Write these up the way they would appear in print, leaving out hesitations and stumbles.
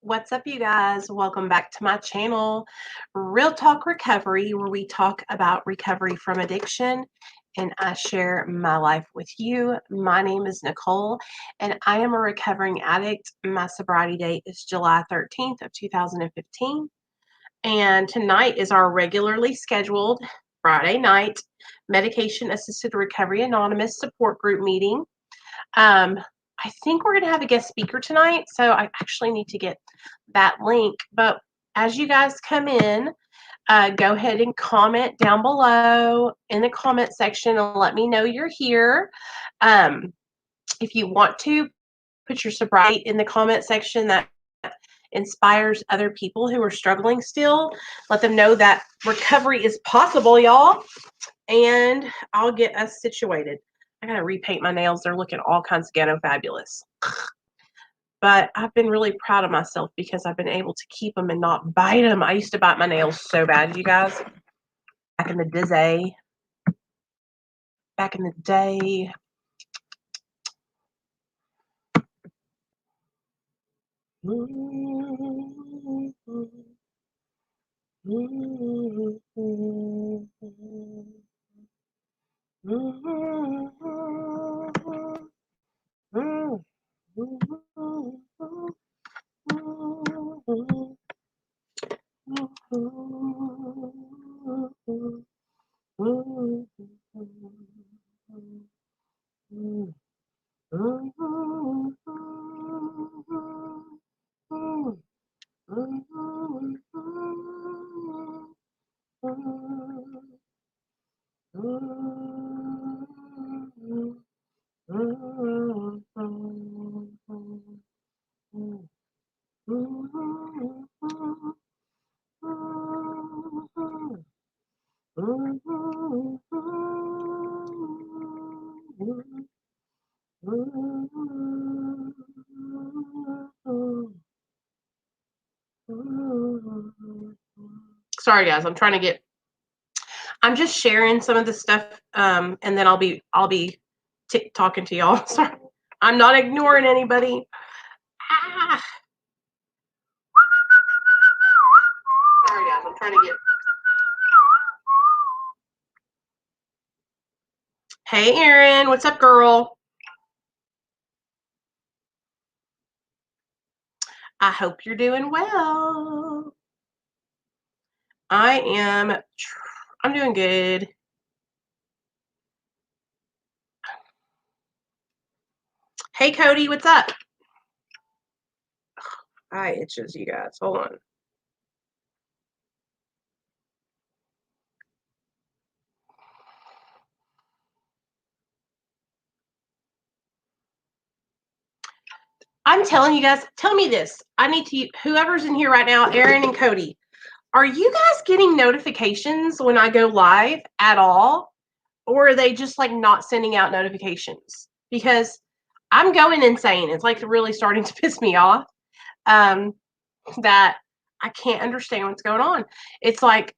What's up, you guys? Welcome back to my channel, Real Talk Recovery, where we talk about recovery from addiction and I share my life with you. My name is Nicole, and I am a recovering addict. My sobriety date is July 13th of 2015, and tonight is our regularly scheduled Friday night Medication-Assisted Recovery Anonymous support group meeting. I think we're going to have a guest speaker tonight, so I actually need to get that link. But as you guys come in, go ahead and comment down below in the comment section and let me know you're here. If you want to, put your sobriety in the comment section. That inspires other people who are struggling still. Let them know that recovery is possible, y'all. And I'll get us situated. I gotta repaint my nails. They're looking all kinds of ghetto fabulous. But I've been really proud of myself because I've been able to keep them and not bite them. I used to bite my nails so bad, you guys. Back in the day. Back in the day. Sorry, guys. I'm just sharing some of the stuff, and then I'll be talking to y'all. Sorry, I'm not ignoring anybody. Sorry, guys. I'm trying to get. Hey, Erin. What's up, girl? I hope you're doing well. I'm doing good. Hey, Cody. What's up? Eye itches, you guys. Hold on. I'm telling you guys, tell me this. I need to, whoever's in here right now, Erin and Cody, are you guys getting notifications when I go live at all? Or are they just like not sending out notifications? Because I'm going insane. It's like really starting to piss me off that I can't understand what's going on. It's like,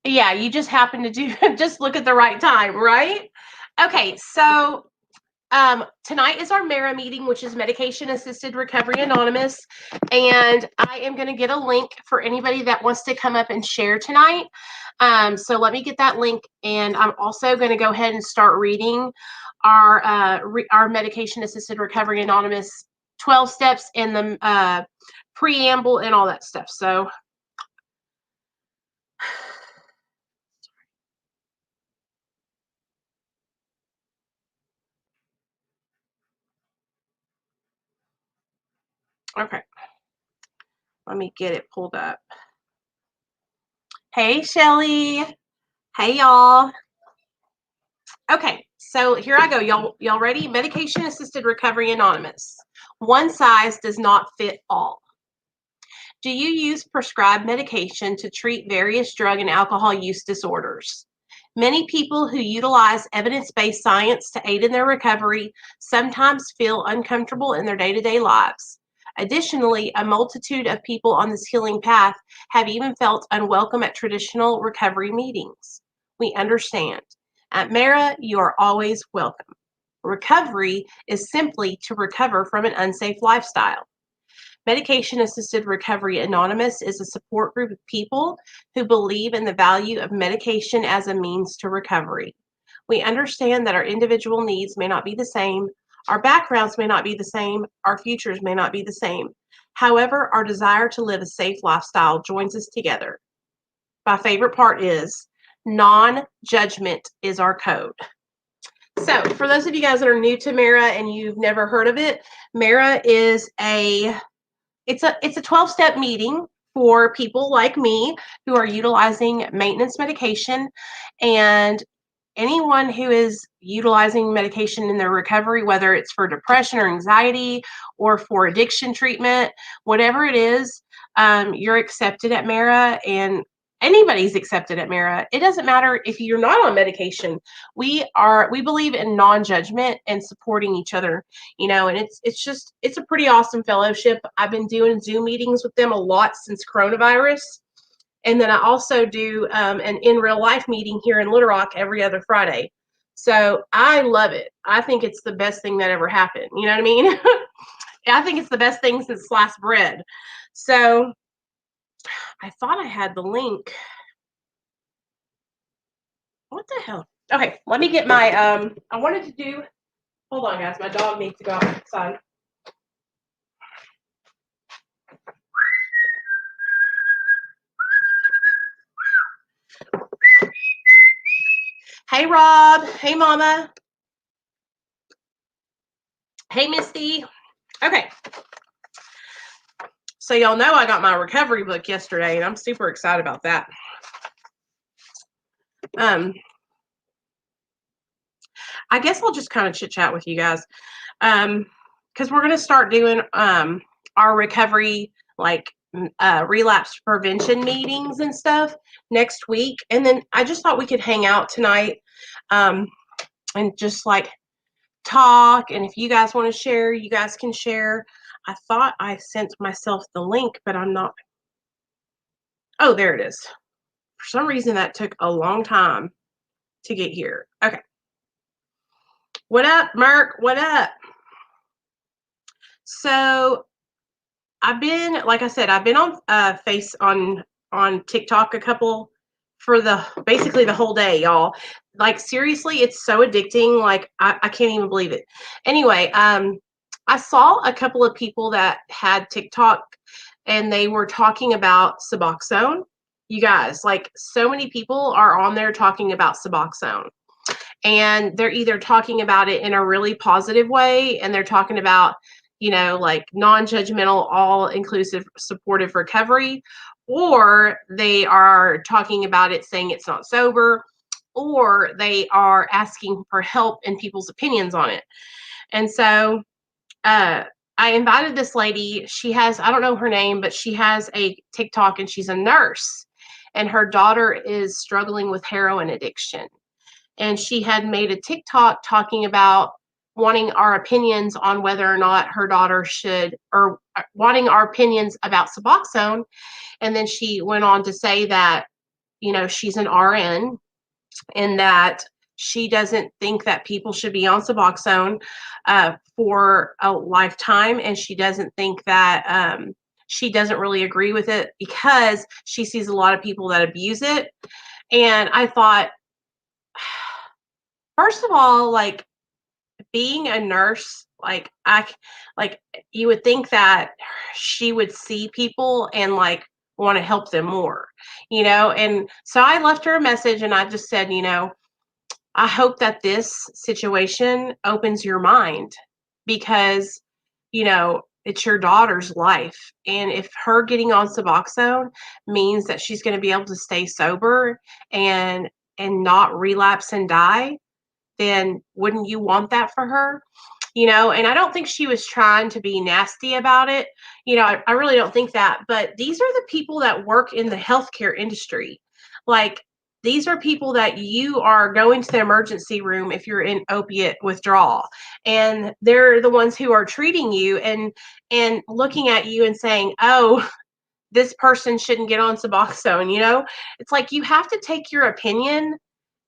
yeah, you just happen to just look at the right time, right? Okay, so tonight is our MERA meeting, which is Medication Assisted Recovery Anonymous, and I am going to get a link for anybody that wants to come up and share tonight. So let me get that link, and I'm also going to go ahead and start reading our Medication Assisted Recovery Anonymous 12 steps and the preamble and all that stuff. So okay, let me get it pulled up. Hey, Shelly. Hey, y'all. Okay, so here I go. Y'all ready? Medication Assisted Recovery Anonymous. One size does not fit all. Do you use prescribed medication to treat various drug and alcohol use disorders? Many people who utilize evidence-based science to aid in their recovery sometimes feel uncomfortable in their day-to-day lives. Additionally, a multitude of people on this healing path have even felt unwelcome at traditional recovery meetings. We understand. At Mara, you are always welcome. Recovery is simply to recover from an unsafe lifestyle. Medication Assisted Recovery Anonymous is a support group of people who believe in the value of medication as a means to recovery. We understand that our individual needs may not be the same, our backgrounds may not be the same, our futures may not be the same. However, our desire to live a safe lifestyle joins us together. My favorite part is non-judgment is our code. So, for those of you guys that are new to Mara and you've never heard of it, Mara is it's a 12-step meeting for people like me who are utilizing maintenance medication, and anyone who is utilizing medication in their recovery, whether it's for depression or anxiety or for addiction treatment, whatever it is, you're accepted at Mara, and anybody's accepted at Mara. It doesn't matter if you're not on medication. We believe in non-judgment and supporting each other, and it's a pretty awesome fellowship. I've been doing Zoom meetings with them a lot since coronavirus. And then I also do an in real life meeting here in Little Rock every other Friday. So I love it. I think it's the best thing that ever happened. You know what I mean? I think it's the best thing since sliced bread. So I thought I had the link. What the hell? Okay, let me get my, I wanted to do, hold on guys, my dog needs to go outside. Hey Rob, hey Mama. Hey Misty. Okay. So y'all know I got my recovery book yesterday, and I'm super excited about that. I guess I'll just kind of chit chat with you guys, because we're gonna start doing our recovery relapse prevention meetings and stuff next week, and then I just thought we could hang out tonight, and just like talk. And if you guys want to share, you guys can share. I thought I sent myself the link, but I'm not. Oh, there it is. For some reason, that took a long time to get here. Okay. What up, Merk? What up? So I've been, like I said, I've been on TikTok for basically the whole day, y'all. Like seriously, it's so addicting. Like I can't even believe it. Anyway, I saw a couple of people that had TikTok, and they were talking about Suboxone. You guys, like so many people are on there talking about Suboxone. And they're either talking about it in a really positive way, and they're talking about, like non-judgmental, all-inclusive, supportive recovery, or they are talking about it saying it's not sober, or they are asking for help and people's opinions on it. And so I invited this lady. She has, I don't know her name, but she has a TikTok, and she's a nurse, and her daughter is struggling with heroin addiction. And she had made a TikTok talking about wanting our opinions on whether or not her daughter should, or wanting our opinions about Suboxone. And then she went on to say that, she's an RN, and that she doesn't think that people should be on Suboxone for a lifetime. And she doesn't think that, she doesn't really agree with it because she sees a lot of people that abuse it. And I thought, first of all, like being a nurse, you would think that she would see people and like want to help them more, and so I left her a message, and I just said, I hope that this situation opens your mind, because, it's your daughter's life. And if her getting on Suboxone means that she's going to be able to stay sober and not relapse and die, then wouldn't you want that for her? And I don't think she was trying to be nasty about it. I really don't think that. But these are the people that work in the healthcare industry. Like, These are people that you are going to the emergency room if you're in opiate withdrawal, and they're the ones who are treating you and looking at you and saying, oh, this person shouldn't get on Suboxone. It's like you have to take your opinion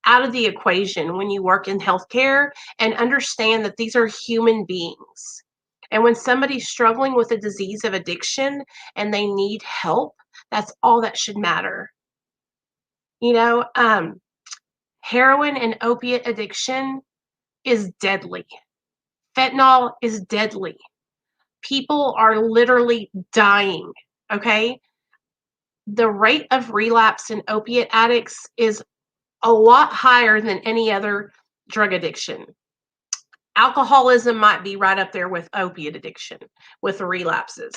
out of the equation when you work in healthcare and understand that these are human beings. And when somebody's struggling with a disease of addiction and they need help, that's all that should matter. You know, heroin and opiate addiction is deadly. Fentanyl is deadly. People are literally dying, okay? The rate of relapse in opiate addicts is a lot higher than any other drug addiction. Alcoholism might be right up there with opiate addiction, with the relapses.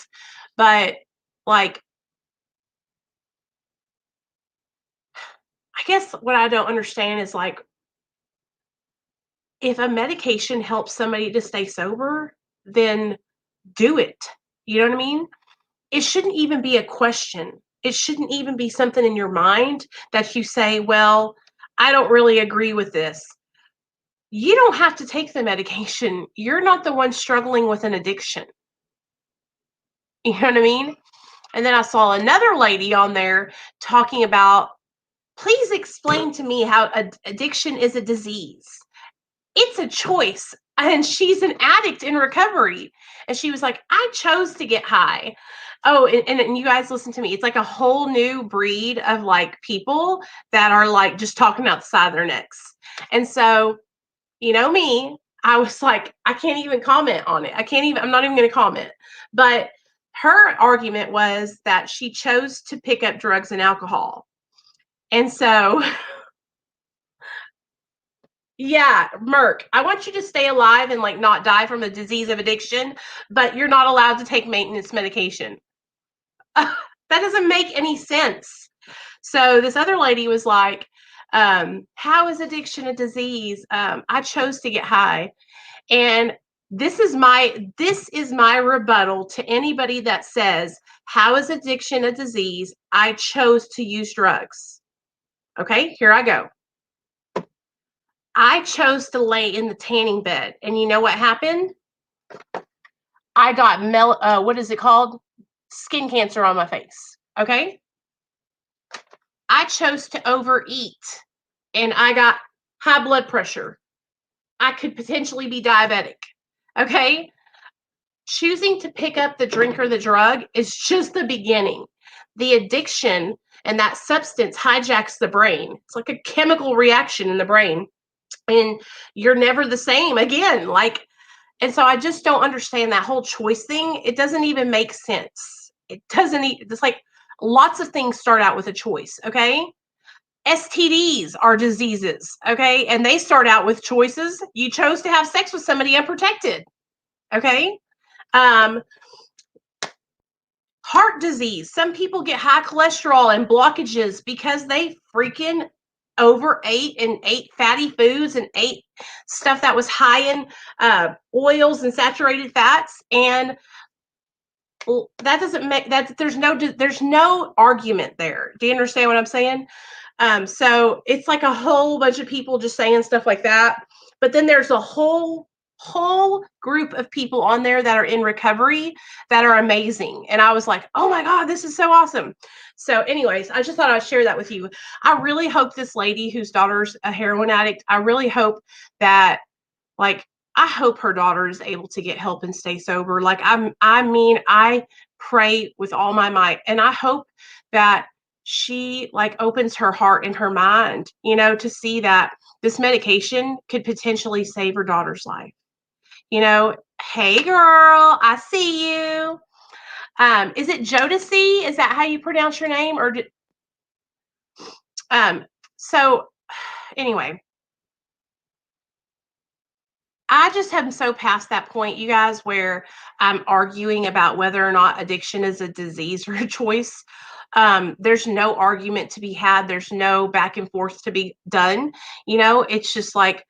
But, like, I guess what I don't understand is, like, if a medication helps somebody to stay sober, then do it. You know what I mean? It shouldn't even be a question. It shouldn't even be something in your mind that you say, well, I don't really agree with this. You don't have to take the medication. You're not the one struggling with an addiction. You know what I mean? And then I saw another lady on there talking about, please explain to me how addiction is a disease. It's a choice. And she's an addict in recovery. And she was like, I chose to get high. Oh, and you guys listen to me. It's like a whole new breed of like people that are like just talking out the side of their necks. And so, you know me, I was like, I can't even comment on it. I'm not even going to comment. But her argument was that she chose to pick up drugs and alcohol. And so, yeah, Merck, I want you to stay alive and like not die from a disease of addiction, but you're not allowed to take maintenance medication. That doesn't make any sense. So this other lady was like, how is addiction a disease? I chose to get high. And this is my rebuttal to anybody that says, how is addiction a disease? I chose to use drugs. Okay, here I go. I chose to lay in the tanning bed. And you know what happened? I got what is it called? Skin cancer on my face. Okay? I chose to overeat and I got high blood pressure. I could potentially be diabetic. Okay? Choosing to pick up the drink or the drug is just the beginning. The addiction and that substance hijacks the brain. It's like a chemical reaction in the brain. And you're never the same again. And so I just don't understand that whole choice thing. It doesn't even make sense. It's like lots of things start out with a choice, okay? STDs are diseases, okay? And they start out with choices. You chose to have sex with somebody unprotected, okay? Um, Heart disease. Some people get high cholesterol and blockages because they freaking overate and ate fatty foods and ate stuff that was high in oils and saturated fats. And that doesn't make that there's no argument there. Do you understand what I'm saying? So it's like a whole bunch of people just saying stuff like that. But then there's a whole group of people on there that are in recovery that are amazing. And I was like, oh my God, this is so awesome. So anyways, I just thought I'd share that with you. I really hope this lady whose daughter's a heroin addict, I really hope that like I hope her daughter is able to get help and stay sober. I pray with all my might. And I hope that she like opens her heart and her mind, to see that this medication could potentially save her daughter's life. Hey girl, I see you. Is it Jodicie? Is that how you pronounce your name? So anyway, I just am so past that point, you guys, where I'm arguing about whether or not addiction is a disease or a choice. There's no argument to be had. There's no back and forth to be done. It's just like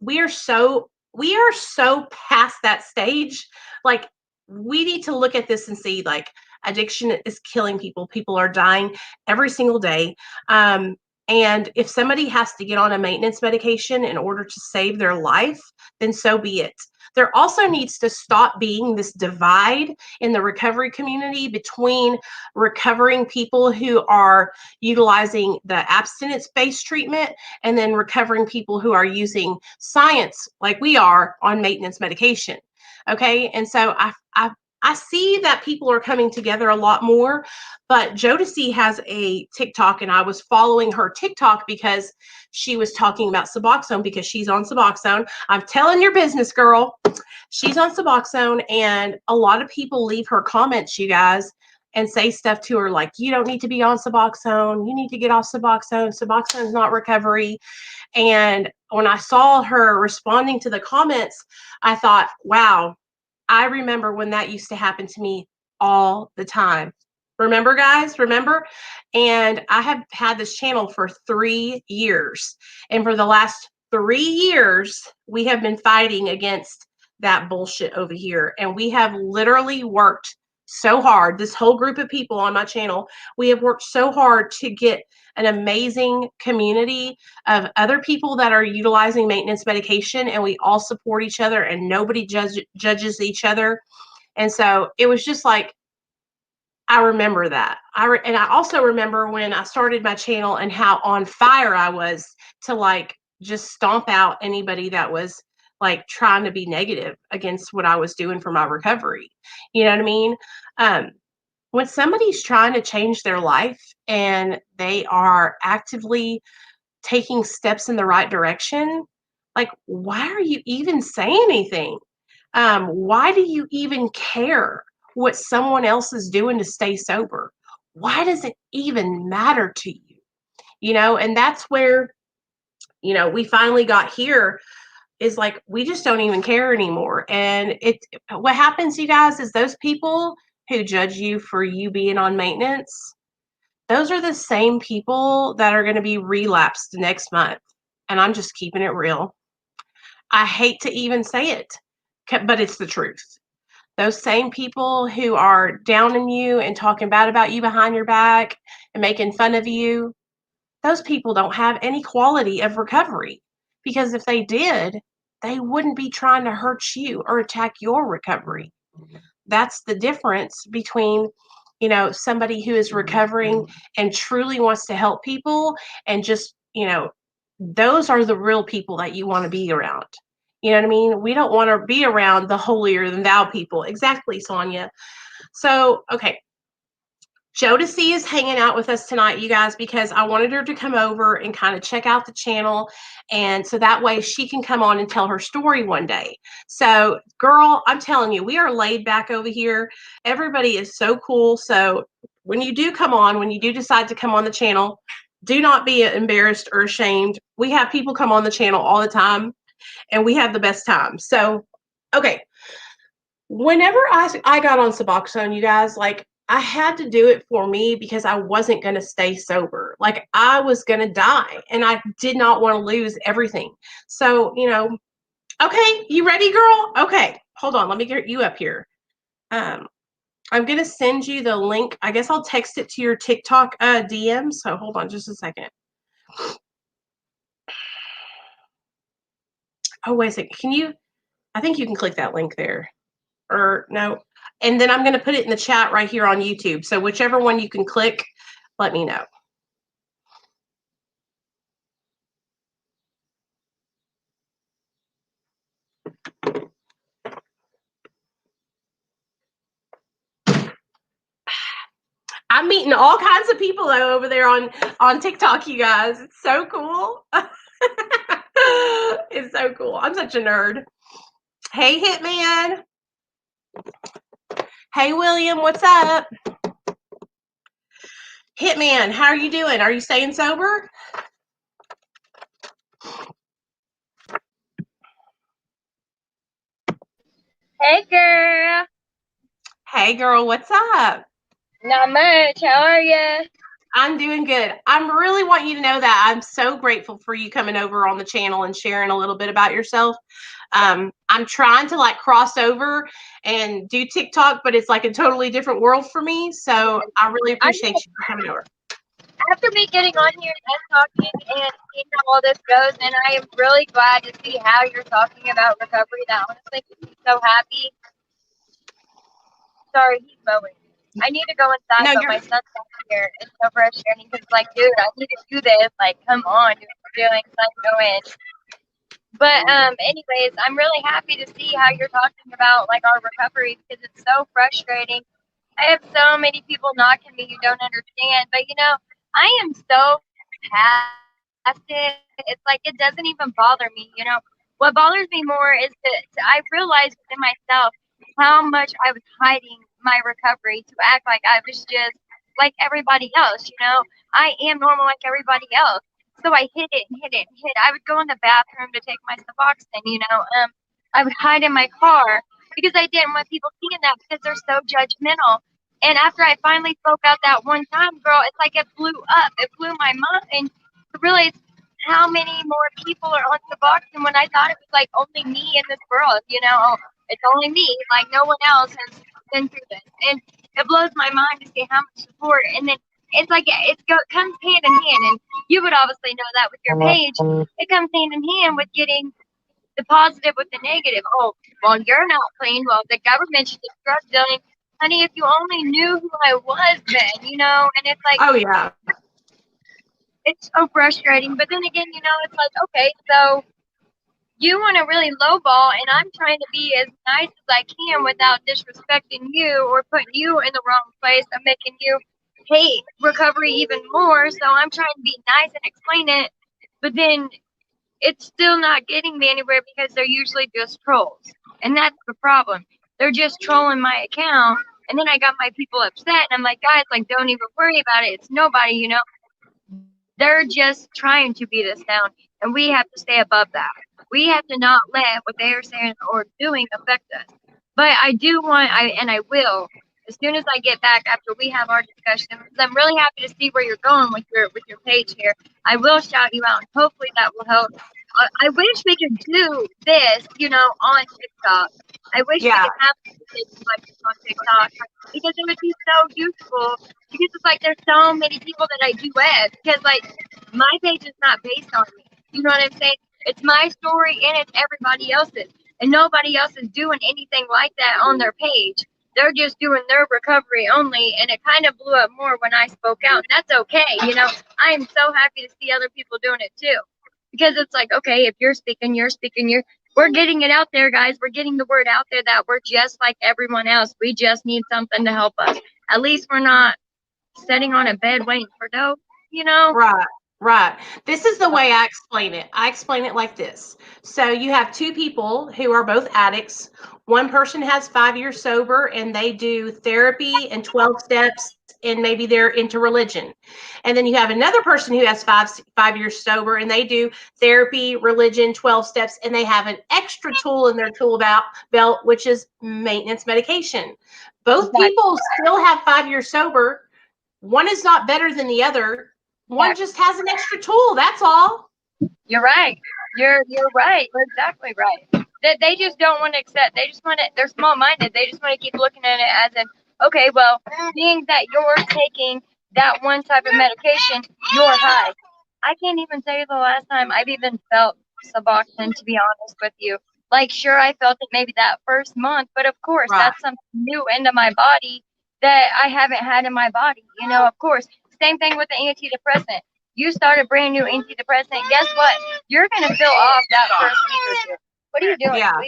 we are so past that stage. Like we need to look at this and see like addiction is killing people. People are dying every single day. And if somebody has to get on a maintenance medication in order to save their life, then so be it. There also needs to stop being this divide in the recovery community between recovering people who are utilizing the abstinence-based treatment and then recovering people who are using science like we are on maintenance medication. Okay. And so I see that people are coming together a lot more, but Jodicie has a TikTok, and I was following her TikTok because she was talking about Suboxone because she's on Suboxone. I'm telling your business, girl. She's on Suboxone, and a lot of people leave her comments, you guys, and say stuff to her like, you don't need to be on Suboxone. You need to get off Suboxone. Suboxone is not recovery. And when I saw her responding to the comments, I thought, wow, I remember when that used to happen to me all the time. Remember, guys? Remember? And I have had this channel for 3 years. And for the last 3 years, we have been fighting against that bullshit over here. And we have literally worked so hard. This whole group of people on my channel, we have worked so hard to get an amazing community of other people that are utilizing maintenance medication, and we all support each other and nobody judges each other. And so it was just like, I remember that. And I also remember when I started my channel and how on fire I was to like just stomp out anybody that was like trying to be negative against what I was doing for my recovery. You know what I mean? When somebody's trying to change their life and they are actively taking steps in the right direction, like, why are you even saying anything? Why do you even care what someone else is doing to stay sober? Why does it even matter to you? You know, and that's where, you know, we finally got here is like, we just don't even care anymore. And what happens, you guys, is those people who judge you for you being on maintenance, those are the same people that are going to be relapsed next month. And I'm just keeping it real. I hate to even say it, but it's the truth. Those same people who are downing you and talking bad about you behind your back and making fun of you, those people don't have any quality of recovery. Because if they did, they wouldn't be trying to hurt you or attack your recovery. That's the difference between, you know, somebody who is recovering and truly wants to help people and just, you know, those are the real people that you want to be around. You know what I mean? We don't want to be around the holier than thou people. Exactly, Sonia. So, okay. Jodicie is hanging out with us tonight, you guys, because I wanted her to come over and kind of check out the channel. And so that way she can come on and tell her story one day. So, girl, I'm telling you, we are laid back over here. Everybody is so cool. So when you do come on, when you do decide to come on the channel, do not be embarrassed or ashamed. We have people come on the channel all the time, and we have the best time. So, okay. Whenever I got on Suboxone, you guys, like, I had to do it for me because I wasn't going to stay sober. Like, I was going to die, and I did not want to lose everything. So, you know, okay, you ready, girl? Okay, hold on. Let me get you up here. I'm going to send you the link. I guess I'll text it to your TikTok DM. So hold on just a second. Oh, wait a second. Can you? I think you can click that link there. Or no. And then I'm going to put it in the chat right here on YouTube. So whichever one you can click, let me know. I'm meeting all kinds of people over there on TikTok, you guys. It's so cool. It's so cool. I'm such a nerd. Hey, Hitman. Hey, William. What's up? Hitman, how are you doing? Are you staying sober? Hey, girl. Hey, girl. What's up? Not much. How are you? I'm doing good. I really want you to know that I'm so grateful for you coming over on the channel and sharing a little bit about yourself. I'm trying to like cross over and do TikTok, but it's like a totally different world for me. So I really appreciate you coming over. after me getting on here and talking and seeing how all this goes, and I am really glad to see how you're talking about recovery. That honestly makes me so happy. Sorry, he's mowing. I need to go inside, No, but you're my son's not here. It's so frustrating because, like, dude, I need to do this. Like, come on, dude, what you're doing, son, go in. But anyways, I'm really happy to see how you're talking about like our recovery because it's so frustrating. I have so many people knocking me you don't understand, but I am so past it. It's like it doesn't even bother me. What bothers me more is that I realized within myself how much I was hiding my recovery to act like I was just like everybody else. I am normal like everybody else. So I hid it and hid it and hid. I would go in the bathroom to take my Suboxone. I would hide in my car because I didn't want people seeing that because they're so judgmental. And after I finally spoke out that one time, girl, it's like it blew up. It blew my mind to realize how many more people are on Suboxone when I thought it was like only me in this world. Oh, it's only me. Like no one else has been through this. And it blows my mind to see how much support. And then it's like comes hand in hand. And you would obviously know that with your page. It comes hand in hand with getting the positive with the negative. Oh, well, you're not clean. Well, the government should be drug dealing. Honey, if you only knew who I was then. And it's like, oh yeah. it's so frustrating. But then again, it's like, okay, so you want to really lowball, and I'm trying to be as nice as I can without disrespecting you or putting you in the wrong place and making you hate recovery even more. So I'm trying to be nice and explain it, but then it's still not getting me anywhere because they're usually just trolls. And that's the problem. They're just trolling my account. And then I got my people upset. And I'm like, guys, like, don't even worry about it. It's nobody. They're just trying to beat us down. And we have to stay above that. We have to not let what they are saying or doing affect us. But I do want, and I will, as soon as I get back after we have our discussion, because I'm really happy to see where you're going with your page here. I will shout you out, and hopefully that will help. I wish we could do this, on TikTok. I wish we Yeah. could have conversations like this on TikTok because it would be so useful. Because it's like there's so many people that I duet because like my page is not based on me. You know what I'm saying? It's my story and it's everybody else's, and nobody else is doing anything like that on their page. They're just doing their recovery only, and it kind of blew up more when I spoke out, and that's okay. I am so happy to see other people doing it too. Because it's like, okay, if you're speaking, we're getting it out there, guys. We're getting the word out there that we're just like everyone else. We just need something to help us. At least we're not sitting on a bed waiting for dope. Right. This is the way I explain it. I explain it like this. So you have two people who are both addicts. One person has 5 years sober and they do therapy and 12 steps and maybe they're into religion. And then you have another person who has 5 years sober and they do therapy, religion, 12 steps, and they have an extra tool in their tool belt, which is maintenance medication. Both people still have 5 years sober. One is not better than the other. One just has an extra tool. That's all. You're right. You're right. You're exactly right. They just don't want to accept. They just want to. They're small minded. They just want to keep looking at it as in, okay, well, being that you're taking that one type of medication, you're high. I can't even tell you the last time I've even felt Suboxone, to be honest with you. Like, sure, I felt it maybe that first month, but of course, that's something new into my body that I haven't had in my body. Of course. Same thing with the antidepressant. You start a brand new antidepressant. Guess what? You're going to feel off that first week or two. What are you doing? Yeah.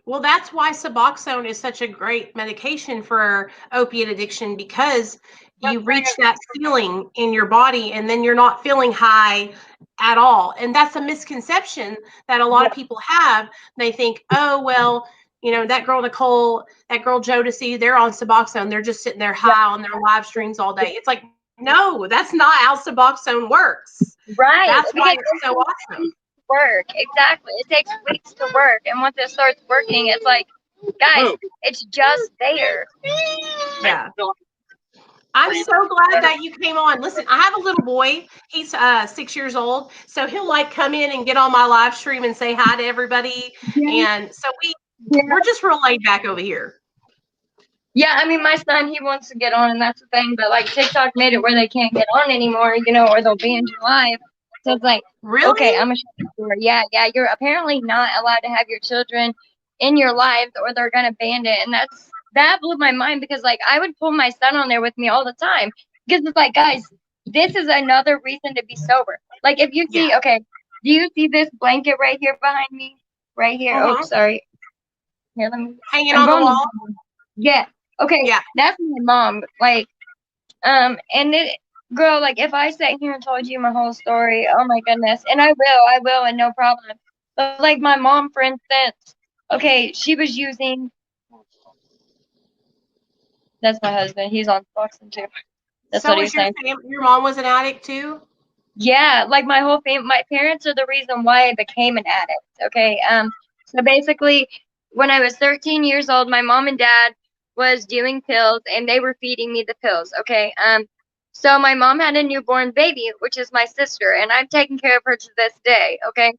Well, that's why Suboxone is such a great medication for opiate addiction because you reach that feeling in your body and then you're not feeling high at all. And that's a misconception that a lot of people have. They think, oh, well, that girl Nicole, that girl Jodicie, they're on Suboxone. They're just sitting there high on their live streams all day. It's like, no, that's not how Suboxone works. Right. That's why it's so awesome. Work. Exactly. It takes weeks to work. And once it starts working, it's like, guys, it's just there. Yeah. I'm so glad that you came on. Listen, I have a little boy. He's 6 years old. So he'll come in and get on my live stream and say hi to everybody. And so we're just real laid back over here. Yeah, I mean, my son, he wants to get on, and that's the thing. But like TikTok made it where they can't get on anymore, you know, or they'll ban you live. So it's like, okay, Really? I'm gonna shut the door. Yeah, yeah, you're apparently not allowed to have your children in your lives, or they're gonna ban it. And that blew my mind because like I would pull my son on there with me all the time because it's like, guys, this is another reason to be sober. Like if you Yeah. see, okay, do you see this blanket right here behind me? Right here. Oh, Mm-hmm. sorry. Here, let me. Hanging I'm on the going to. wall? Yeah. Okay, Yeah. that's my mom. Like, and it, girl, like, if I sat here and told you my whole story, oh my goodness, and I will, and no problem. But like my mom, for instance, okay, she was using. That's my husband. He's on boxing too. That's So what he was was saying. your mom was an addict too? Yeah, like my whole family, my parents are the reason why I became an addict. Okay. So basically, when I was 13 years old, my mom and dad was doing pills and they were feeding me the pills. Okay. So my mom had a newborn baby, which is my sister, and I'm taking care of her to this day. Okay.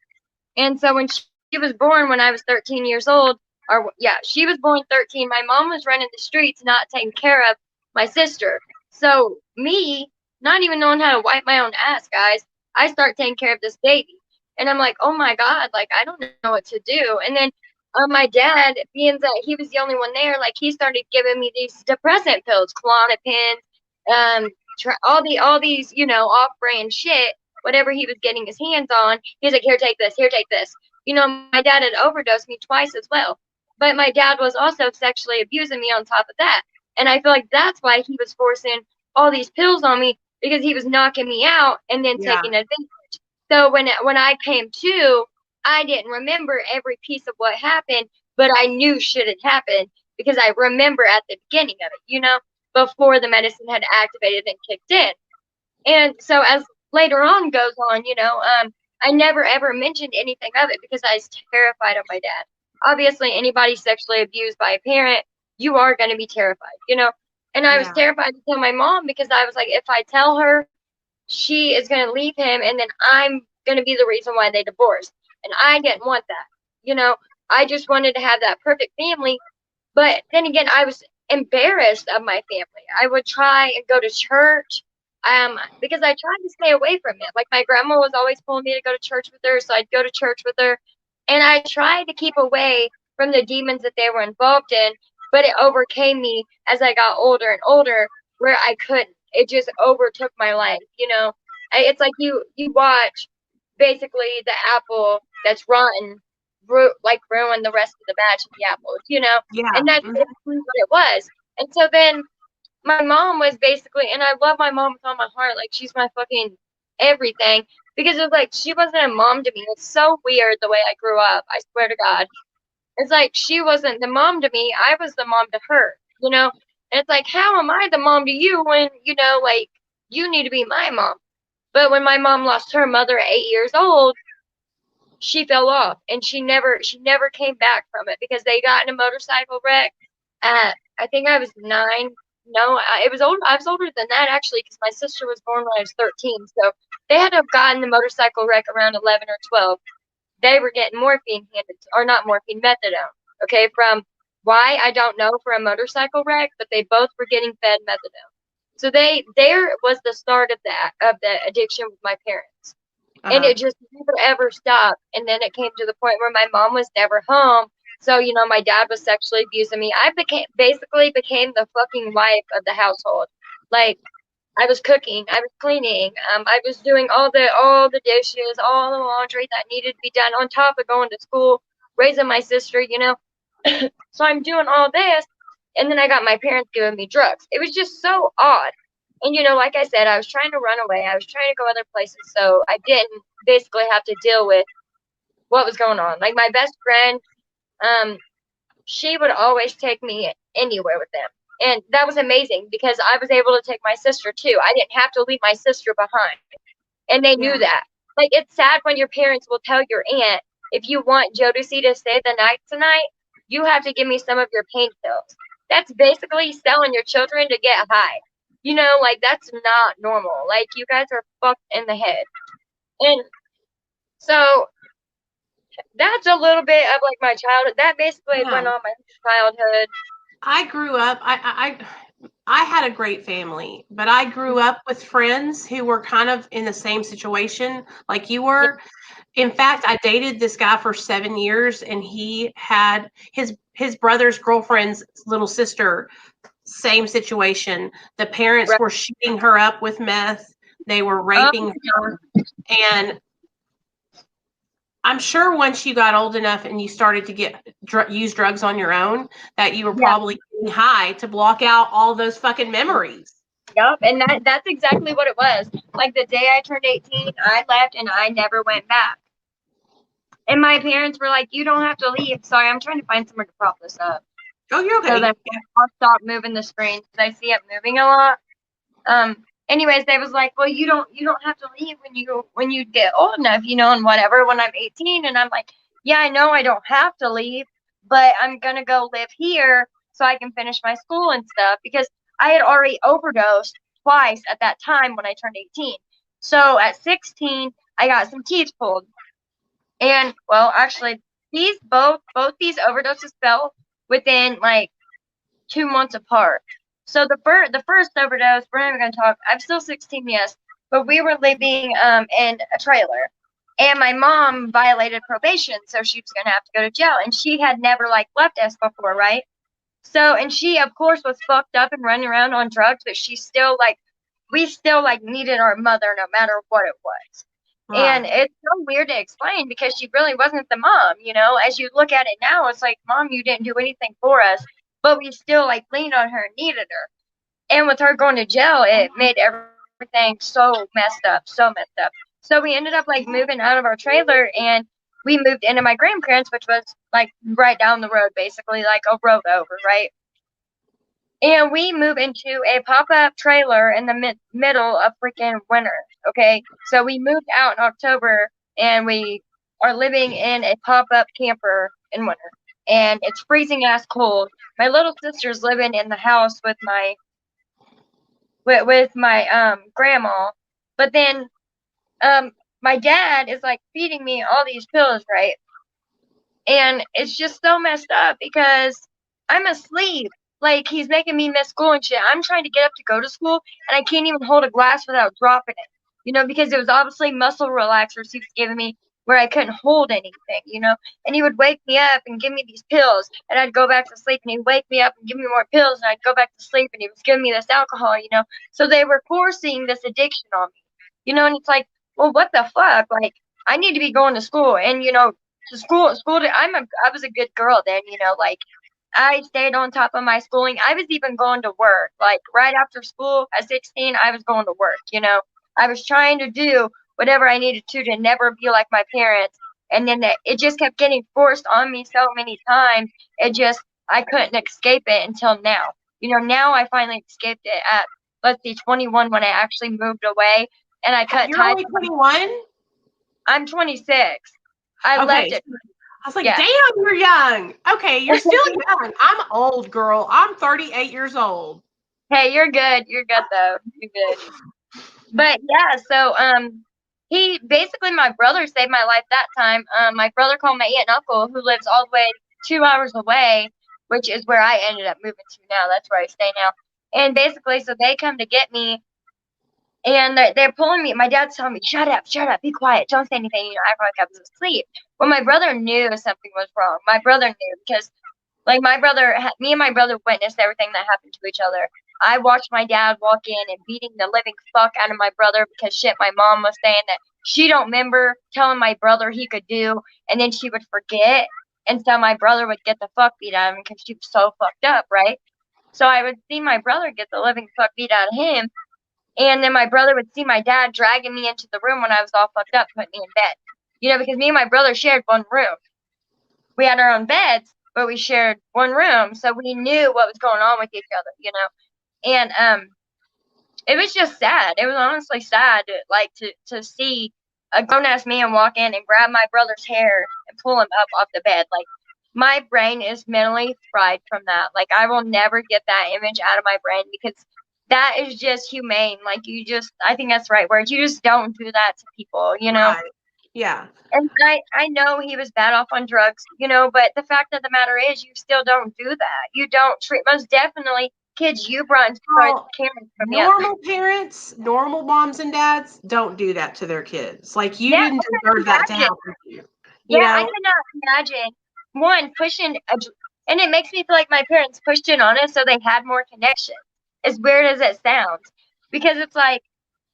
And so when she was born, when I was 13 years old, or yeah, she was born 13. My mom was running the streets, not taking care of my sister. So me, not even knowing how to wipe my own ass, guys, I start taking care of this baby, and I'm like, oh my god, like I don't know what to do. And then my dad, being that he was the only one there, like he started giving me these depressant pills, Klonopin, um, all these, you know, off-brand shit, whatever he was getting his hands on. He was like, here, take this, here, take this. You know, my dad had overdosed me twice as well. But my dad was also sexually abusing me on top of that. And I feel like that's why he was forcing all these pills on me because he was knocking me out and then Yeah. taking advantage. So when I came to, I didn't remember every piece of what happened, but I knew shit had happened because I remember at the beginning of it, you know, before the medicine had activated and kicked in. And so as later on goes on, you know, I never ever mentioned anything of it because I was terrified of my dad. Obviously, anybody sexually abused by a parent, you are going to be terrified, you know. And I was Yeah. terrified to tell my mom because I was like, if I tell her, she is going to leave him, and then I'm going to be the reason why they divorced. And I didn't want that, you know. I just wanted to have that perfect family. But then again, I was embarrassed of my family. I would try and go to church, because I tried to stay away from it. Like my grandma was always pulling me to go to church with her, so I'd go to church with her, and I tried to keep away from the demons that they were involved in. But it overcame me as I got older and older, where I couldn't. It just overtook my life. You know, it's like you watch basically the apple that's rotten like ruin the rest of the batch of the apples, you know? Yeah. And that's Mhm. basically what it was. And so then my mom was basically, and I love my mom with all my heart, like she's my fucking everything, because it's like she wasn't a mom to me. It's so weird the way I grew up. I swear to God. It's like she wasn't the mom to me. I was the mom to her, you know? And it's like, how am I the mom to you when, you know, like you need to be my mom? But when my mom lost her mother at 8 years old, she fell off and she never came back from it because they got in a motorcycle wreck at, I think I was 9. No, it was old. I was older than that actually because my sister was born when I was 13. So they had to have gotten the motorcycle wreck around 11 or 12. They were getting morphine handed, or not morphine, methadone. Okay, from why I don't know for a motorcycle wreck, but they both were getting fed methadone. So there was the start of the addiction with my parents, and Uh-huh. it just never ever stopped. And then it came to the point where my mom was never home. So, you know, my dad was sexually abusing me. I basically became the fucking wife of the household. Like I was cooking, I was cleaning, I was doing all the dishes, all the laundry that needed to be done on top of going to school, raising my sister, you know. So I'm doing all this, and then I got my parents giving me drugs. It was just so odd. And you know, like I said, I was trying to run away. I was trying to go other places, so I didn't basically have to deal with what was going on. Like my best friend, um, she would always take me anywhere with them. And that was amazing because I was able to take my sister too. I didn't have to leave my sister behind. And they knew Yeah. that. Like it's sad when your parents will tell your aunt, if you want Jodicie to stay the night tonight, you have to give me some of your pain pills. That's basically selling your children to get high. You know, like that's not normal. Like you guys are fucked in the head. And so that's a little bit of like my childhood. That basically went Yeah. on my childhood. I grew up. I had a great family, but I grew up with friends who were kind of in the same situation like you Yeah, were. In fact, I dated this guy for 7 years, and he had his brother's girlfriend's little sister. Same situation. The parents right. were shooting her up with meth. They were Oh, raping her, and I'm sure once you got old enough and you started to use drugs on your own, that you were yeah. probably getting high to block out all those fucking memories. Yep, and that's exactly what it was. Like the day I turned 18, I left and I never went back. And my parents were like, "You don't have to leave." Sorry, I'm trying to find somewhere to prop this up Oh, you're so okay. that I'll stop moving the screen because I see it moving a lot. Anyways, they was like, "Well, you don't have to leave when you get old enough, and whatever. When I'm 18," and I'm like, "Yeah, I know I don't have to leave, but I'm gonna go live here so I can finish my school and stuff because I had already overdosed twice at that time when I turned 18. So at 16, I got some teeth pulled, and well, actually, these both these overdoses fell within like 2 months apart. So the first overdose, we're not even gonna talk. I'm still 16, yes, but we were living in a trailer, and my mom violated probation, so she was gonna have to go to jail, and she had never like left us before, right? So and she of course was fucked up and running around on drugs, but she still like we still like needed our mother no matter what it was. And Right. it's so weird to explain because she really wasn't the mom. As you look at it now, it's like, Mom, you didn't do anything for us, but we still like leaned on her and needed her. And with her going to jail, it made everything so messed up, so messed up. So we ended up like moving out of our trailer and we moved into my grandparents, which was like right down the road, basically like a road over, right? And we move into a pop-up trailer in the middle of freaking winter. Okay, so we moved out in October, and we are living in a pop-up camper in winter, and it's freezing ass cold. My little sister's living in the house with my grandma, but then um my dad is like feeding me all these pills, right? And it's just so messed up because I'm asleep. Like he's making me miss school and shit. I'm trying to get up to go to school and I can't even hold a glass without dropping it. Because it was obviously muscle relaxers he was giving me where I couldn't hold anything. And he would wake me up and give me these pills and I'd go back to sleep and he'd wake me up and give me more pills and I'd go back to sleep and he was giving me this alcohol. So they were forcing this addiction on me. And it's like, well, what the fuck? Like I need to be going to school and to school I was a good girl then. Like I stayed on top of my schooling. I was even going to work. Like right after school at 16, I was going to work. I was trying to do whatever I needed to never be like my parents. And then it just kept getting forced on me so many times. I couldn't escape it until now. Now I finally escaped it at, let's see, 21 when I actually moved away and I cut You're ties. only 21? I'm 26. I left Okay. it. I was like, Yeah. damn, you're young. Okay, you're still young. I'm old, girl. I'm 38 years old. Hey, you're good. You're good though. You're good. But yeah, so he basically my brother saved my life that time. My brother called my aunt and uncle who lives all the way 2 hours away, which is where I ended up moving to now. That's where I stay now. And basically, so they come to get me, and they're pulling me. My dad's telling me, "Shut up, be quiet, don't say anything." Act like I was asleep. Well, my brother knew something was wrong. My brother knew because like me and my brother witnessed everything that happened to each other. I watched my dad walk in and beating the living fuck out of my brother because shit, my mom was saying that she don't remember telling my brother he could do, and then she would forget, and so my brother would get the fuck beat out of him because she was so fucked up, right? So I would see my brother get the living fuck beat out of him, and then my brother would see my dad dragging me into the room when I was all fucked up, putting me in bed. Because me and my brother shared one room. We had our own beds, but we shared one room, so we knew what was going on with each other. And it was just sad. It was honestly sad to see a grown ass man walk in and grab my brother's hair and pull him up off the bed. Like my brain is mentally fried from that. Like I will never get that image out of my brain because that is just humane. Like I think that's the right word. You just don't do that to people. Right. Yeah. And I know he was bad off on drugs, you know, but the fact of the matter is, you still don't do that. You don't treat, most definitely, kids you brought into Well, caring from the other. normal parents, normal moms and dads don't do that to their kids. Like, you Yeah, I didn't deserve can that to imagine. happen to you. You Yeah, I know? cannot imagine one pushing, and it makes me feel like my parents pushed it on us so they had more connection. As weird as it sounds, because it's like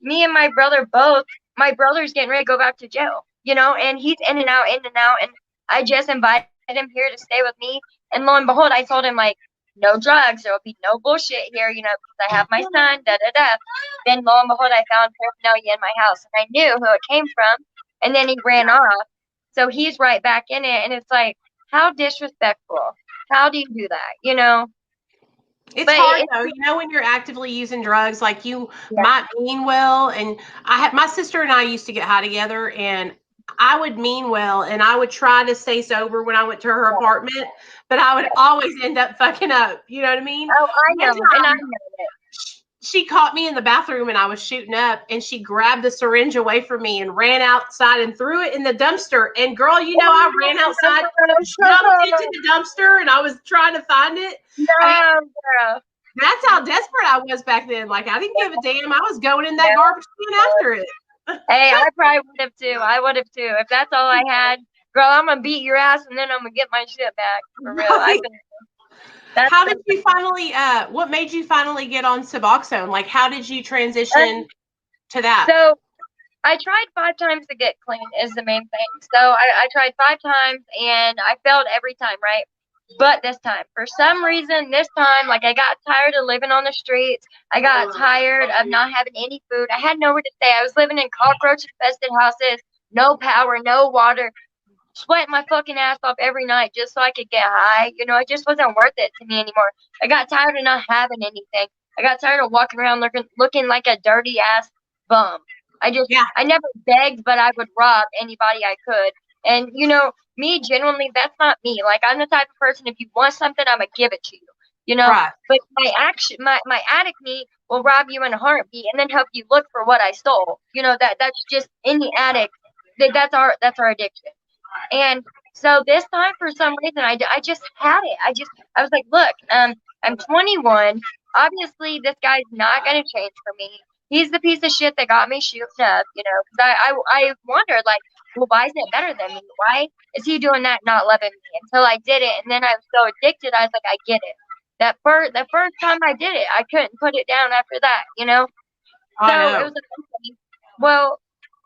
me and my brother both. My brother's getting ready to go back to jail, you know, and he's in and out. And I just invited him here to stay with me. And lo and behold, I told him like, no drugs. There will be no bullshit here, you know, because I have my son. Da da da. Then lo and behold, I found paraphernalia in my house, and I knew who it came from. And then he ran off. So he's right back in it, and it's like, how disrespectful. How do you do that? You know? It's But hard though, you know, when you're actively using drugs, like you yeah, might mean well. And I had my sister and I used to get high together, and I would mean well, and I would try to stay sober when I went to her yeah, apartment, but I would yeah. always end up fucking up. You know what I mean? Oh, I One know, and I time know it. she caught me in the bathroom and I was shooting up, and she grabbed the syringe away from me and ran outside and threw it in the dumpster. And girl, you know, I ran outside, jumped into the dumpster, and I was trying to find it. I mean, No, girl. that's how desperate I was back then. Like, I didn't give a damn. I was going in that No. garbage can after it. Hey, I probably would have too. I would have too. If that's all I had, girl, I'm gonna beat your ass and then I'm gonna get my shit back. For real. I Right. could. That's How so did you finally what made you finally get on Suboxone? Like, how did you transition to that? so I tried 5 times to get clean is the main thing. So I tried 5 times and I failed every time, right? But this time, for some reason, this time, like I got tired of living on the streets. I got tired of not having any food. I had nowhere to stay. I was living in cockroach infested houses, no power, no water, sweating my fucking ass off every night just so I could get high. You know, it just wasn't worth it to me anymore. I got tired of not having anything. I got tired of walking around looking like a dirty ass bum. Yeah. I never begged, but I would rob anybody I could. And you know, me genuinely, that's not me. Like I'm the type of person, if you want something, I'm gonna give it to you. You know, Right. but my addict me will rob you in a heartbeat and then help you look for what I stole. You know, that's just any addict. That's our addiction. And so this time, for some reason, I just had it. I was like, look, I'm 21. Obviously, this guy's not gonna change for me. He's the piece of shit that got me shooting up, you know. Because I wondered like, well, why isn't it better than me? Why is he doing that, not loving me? Until I did it, and then I was so addicted. I was like, I get it. The first time I did it, I couldn't put it down after that, you know. I So it know. was like, okay, well,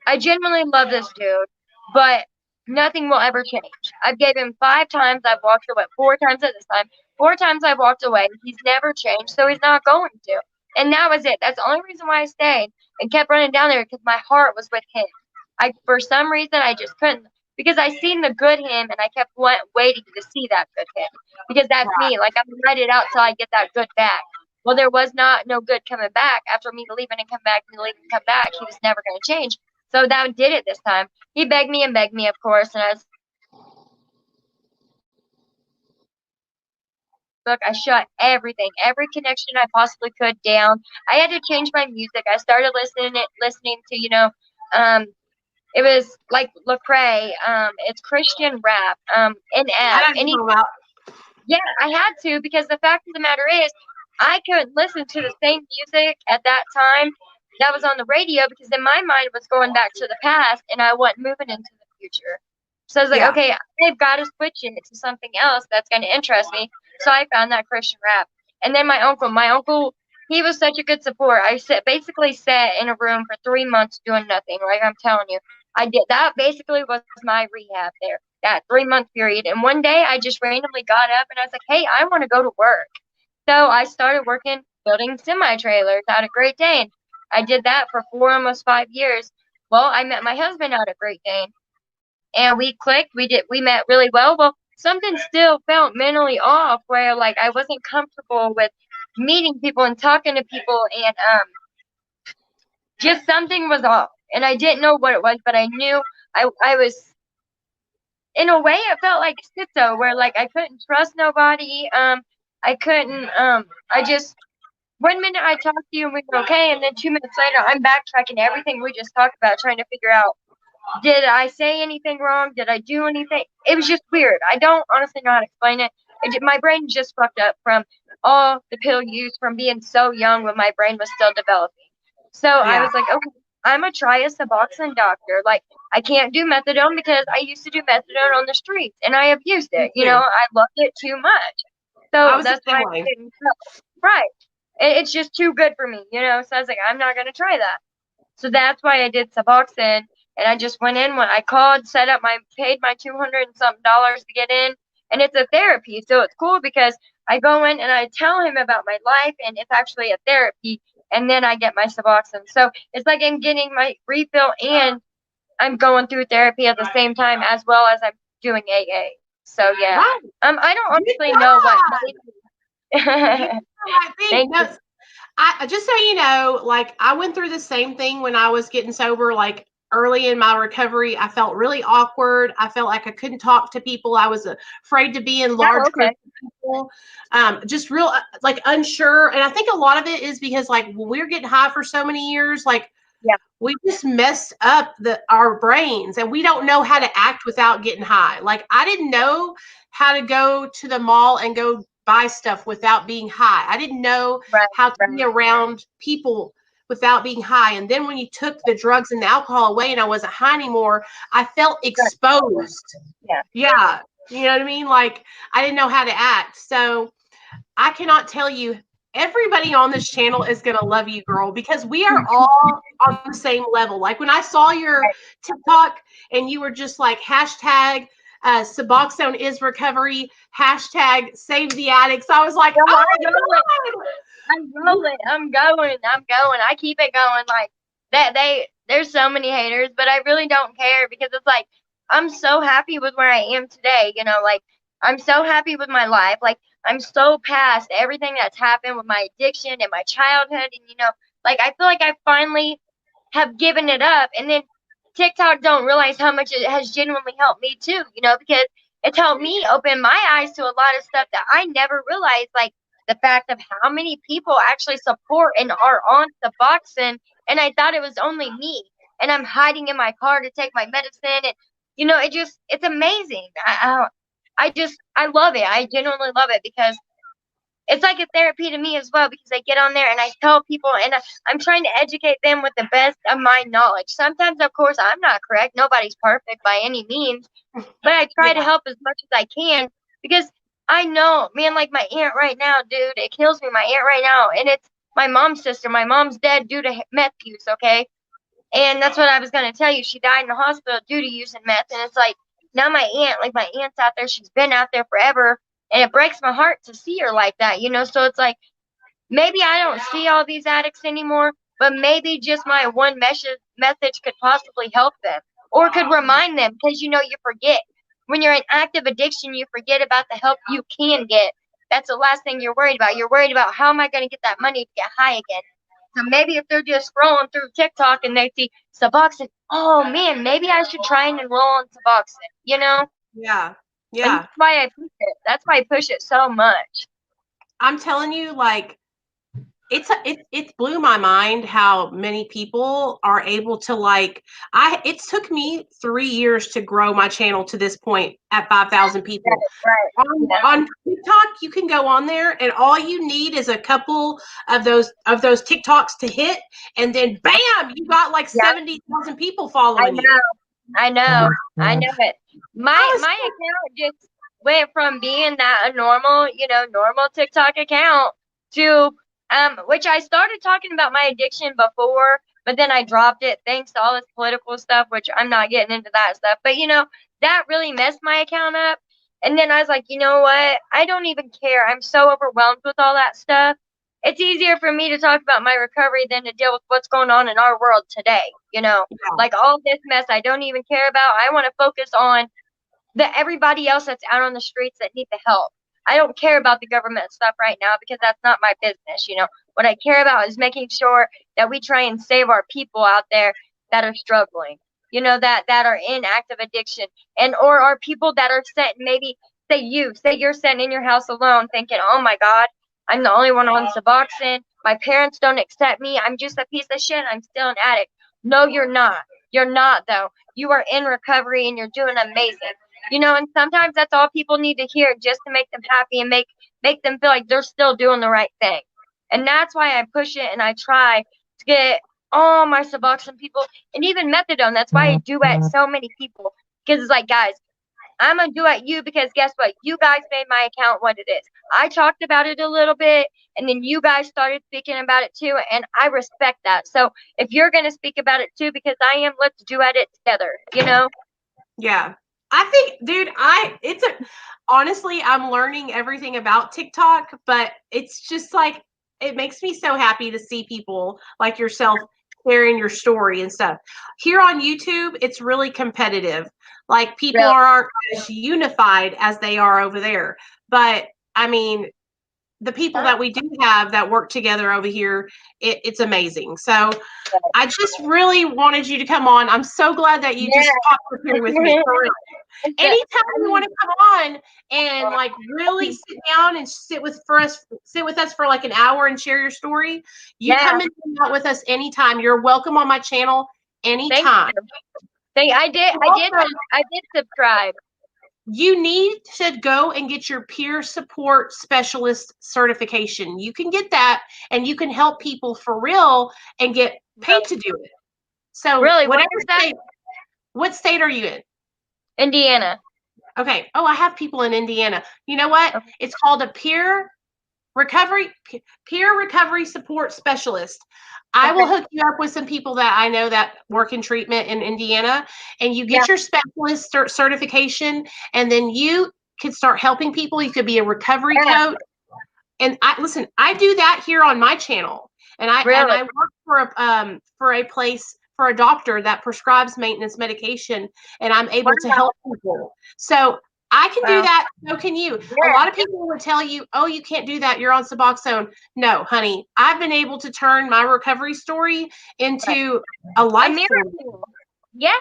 I genuinely love this dude, but nothing will ever change. I've gave him 5 times. I've walked away 4 times at this time. 4 times I've walked away. He's never changed, so he's not going to. And that was it. That's the only reason why I stayed and kept running down there because my heart was with him. For some reason, I just couldn't because I seen the good him and I kept waiting to see that good him because that's Right. me. Like I'm gonna write it out till I get that good back. Well, there was not no good coming back after me leaving and come back, me leaving and come back. He was never going to change. So that did it this time. He begged me, of course, and I was book. I shut everything, every connection I possibly could down. I had to change my music. I started listening to, you know, um, it was like Lecrae. It's Christian rap. I NF. know you're talking about. Yeah, I had to because the fact of the matter is, I couldn't listen to the same music at that time that was on the radio because in my mind it was going back to the past and I wasn't moving into the future. So I was like, Yeah. okay, I've got to switch it to something else that's going to interest me. So I found that Christian rap. And then my uncle, he was such a good support. Basically sat in a room for 3 months doing nothing. Like I'm telling you, I did that. Basically was my rehab there. That 3 month period. And one day I just randomly got up and I was like, hey, I want to go to work. So I started working building semi trailers out of Great Dane. I did that for almost 5 years. Well, I met my husband out of Great Dane and we clicked. We met really well. Well, something still felt mentally off where like I wasn't comfortable with meeting people and talking to people and just something was off. And I didn't know what it was, but I knew I was in a way it felt like schizo where like I couldn't trust nobody. I couldn't I just one minute I talk to you and we were okay and then 2 minutes later I'm backtracking everything we just talked about trying to figure out Did I say anything wrong? Did I do anything? It was just weird. I don't honestly know how to explain it. My brain just fucked up from all the pill use from being so young when my brain was still developing. So I Yeah. was like, okay, I'm gonna try a Suboxone doctor. Like, I can't do methadone because I used to do methadone on the streets and I abused Me it. too. I loved it too much. I So was the that's same why I way. didn't. Right. It's just too good for me. So I was like, I'm not gonna try that. So that's why I did Suboxone, and I just went in when I called, paid my 200 and something dollars to get in, and it's a therapy, so it's cool because I go in and I tell him about my life, and it's actually a therapy, and then I get my Suboxone. So it's like I'm getting my refill and I'm going through therapy at the same time as well as I'm doing AA. So yeah, Right. I don't Good honestly know what job. made You did me. the right thing. Thank No, you. I just so you know, like I went through the same thing when I was getting sober, like early in my recovery. I felt really awkward. I felt like I couldn't talk to people. I was afraid to be in Oh, large okay. groups of people. Just real like unsure. And I think a lot of it is because like when we were getting high for so many years, like Yeah. we just messed up our brains and we don't know how to act without getting high. Like I didn't know how to go to the mall and go buy stuff without being high. I didn't know Right. how to be Right. around people without being high. And then when you took the drugs and the alcohol away and I wasn't high anymore, I felt Good. exposed. Yeah. Yeah. You know what I mean? Like I didn't know how to act. So I cannot tell you, everybody on this channel is going to love you, girl, because we are all on the same level. Like when I saw your TikTok and you were just like hashtag Suboxone is recovery, hashtag save the addicts. I was like, Come oh on, my I'm rolling. I'm going. I'm going. I keep it going. Like that. There's so many haters, but I really don't care because it's like I'm so happy with where I am today. Like I'm so happy with my life. Like I'm so past everything that's happened with my addiction and my childhood, and like I feel like I finally have given it up. And then TikTok don't realize how much it has genuinely helped me too. Because it's helped me open my eyes to a lot of stuff that I never realized, like the fact of how many people actually support and are on Suboxone, and I thought it was only me. And I'm hiding in my car to take my medicine, and it's amazing. I love it. I genuinely love it because it's like a therapy to me as well because I get on there and I tell people and I'm trying to educate them with the best of my knowledge. Sometimes, of course, I'm not correct. Nobody's perfect by any means, but I try to Yeah. help as much as I can because I know, man, like my aunt right now, dude, it kills me. My aunt right now, and it's my mom's sister. My mom's dead due to meth use, okay? And that's what I was going to tell you. She died in the hospital due to using meth. And it's like, now my aunt's out there. She's been out there forever. And it breaks my heart to see her like that. So it's like, maybe I don't see all these addicts anymore, but maybe just my one message could possibly help them or could remind them because, you forget. When you're in active addiction, you forget about the help you can get. That's the last thing you're worried about. You're worried about how am I going to get that money to get high again. So maybe if they're just scrolling through TikTok and they see Suboxone, oh man, maybe I should try and enroll on Suboxone. Yeah. And Yeah. that's why I push it. That's why I push it so much. I'm telling you, like, it blew my mind how many people are able to like it took me 3 years to grow my channel to this point at 5,000 people. Right. Yeah. On TikTok, you can go on there and all you need is a couple of those TikToks to hit, and then bam, you got like Yeah. 70,000 people I following you. know. I know. I know it. My I was my account just went from being that a normal TikTok account to which I started talking about my addiction before, but then I dropped it thanks to all this political stuff, which I'm not getting into that stuff. But that really messed my account up. And then I was like, you know what? I don't even care. I'm so overwhelmed with all that stuff. It's easier for me to talk about my recovery than to deal with what's going on in our world today. Like all this mess I don't even care about. I want to focus on everybody else that's out on the streets that need the help. I don't care about the government stuff right now because that's not my business. What I care about is making sure that we try and save our people out there that are struggling, that are in active addiction and or are people that are set maybe say you're sitting in your house alone thinking, oh my God, I'm the only one on Suboxone. My parents don't accept me. I'm just a piece of shit. I'm still an addict. No, you're not. You're not, though. You are in recovery and you're doing amazing. You know, and sometimes that's all people need to hear just to make them happy and make them feel like they're still doing the right thing. And that's why I push it and I try to get all my Suboxone people and even methadone. That's why I duet so many people, because it's like, guys, I'm gonna duet you because guess what? You guys made my account what it is. I talked about it a little bit, and then you guys started speaking about it too, and I respect that. So if you're gonna speak about it too, because I am, let's duet it together. You know? Yeah. I think, dude, honestly, I'm learning everything about TikTok, but it's just like, it makes me so happy to see people like yourself sharing your story and stuff. Here on YouTube, it's really competitive. Like, people Really? aren't as unified as they are over there. But I mean, the people that we do have that work together over here, it's amazing. So I just really wanted you to come on. I'm so glad that you just popped up here with me. For real. Anytime you want to come on and like really sit down and sit with us for like an hour and share your story, you come and hang out with us anytime. You're welcome on my channel anytime. I did subscribe. You need to go and get your peer support specialist certification. You can get that and you can help people for real and get paid to do it. So Really, whatever what is that? state, what state are you in? Indiana. Okay. Oh, I have people in Indiana. You know what? Okay. It's called a peer recovery support specialist. I will hook you up with some people that I know that work in treatment in Indiana, and you get your specialist certification, and then you can start helping people. You could be a recovery coach. And I do that here on my channel, and I work for a place, for a doctor that prescribes maintenance medication, and I'm able to help people. So I can do that. So can you. A lot of people would tell you, "Oh, you can't do that. You're on Suboxone." No, honey, I've been able to turn my recovery story into a life story. Yeah,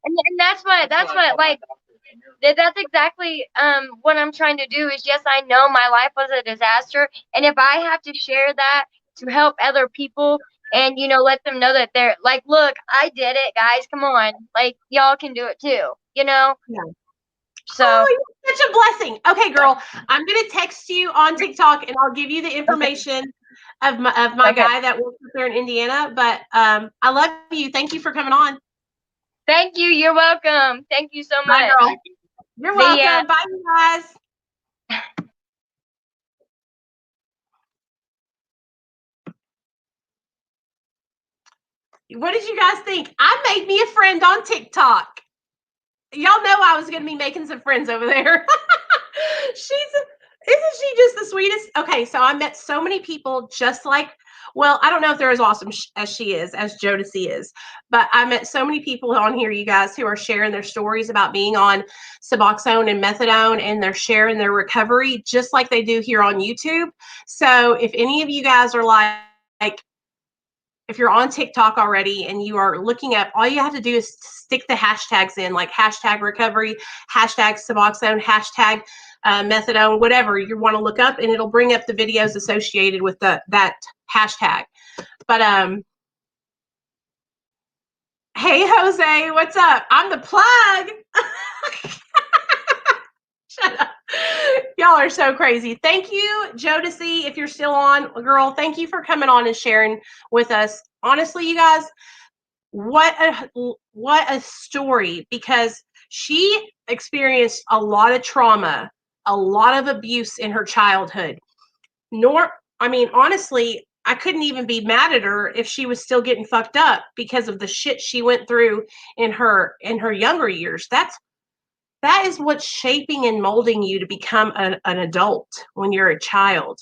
and that's what like that's exactly what I'm trying to do. Is yes, I know my life was a disaster, and if I have to share that to help other people and let them know that they're like, look, I did it, guys, come on, like y'all can do it too, Yeah. So you're such a blessing. Okay, girl, I'm gonna text you on TikTok and I'll give you the information of my guy that works up there in Indiana. But I love you. Thank you for coming on. Thank you. You're welcome. Thank you so much. Bye, girl. You're welcome. Bye, you guys. What did you guys think? I made me a friend on TikTok. Y'all know I was going to be making some friends over there. Isn't she just the sweetest? Okay, so I met so many people just like, well, I don't know if they're as awesome as she is, as Jodicie is, but I met so many people on here, you guys, who are sharing their stories about being on Suboxone and methadone, and they're sharing their recovery just like they do here on YouTube. So if any of you guys are like if you're on TikTok already and you are looking up, all you have to do is stick the hashtags in, like hashtag recovery, hashtag Suboxone, hashtag methadone, whatever you want to look up, and it'll bring up the videos associated with that hashtag. But hey, Jose, what's up? I'm the plug. Shut up. Y'all are so crazy. Thank you, Jodicie, if you're still on, girl. Thank you for coming on and sharing with us. Honestly, you guys, what a story, because she experienced a lot of trauma, a lot of abuse in her childhood. Honestly, I couldn't even be mad at her if she was still getting fucked up because of the shit she went through in her younger years. That is what's shaping and molding you to become an adult when you're a child.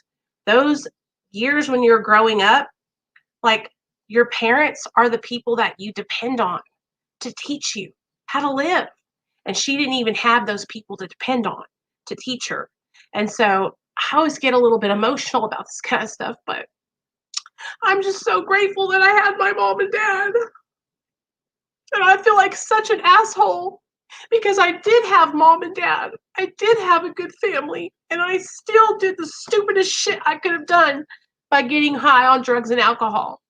Those years when you're growing up, like, your parents are the people that you depend on to teach you how to live. And she didn't even have those people to depend on to teach her. And so I always get a little bit emotional about this kind of stuff, but I'm just so grateful that I had my mom and dad. And I feel like such an asshole because I did have mom and dad. I did have a good family, and I still did the stupidest shit I could have done by getting high on drugs and alcohol.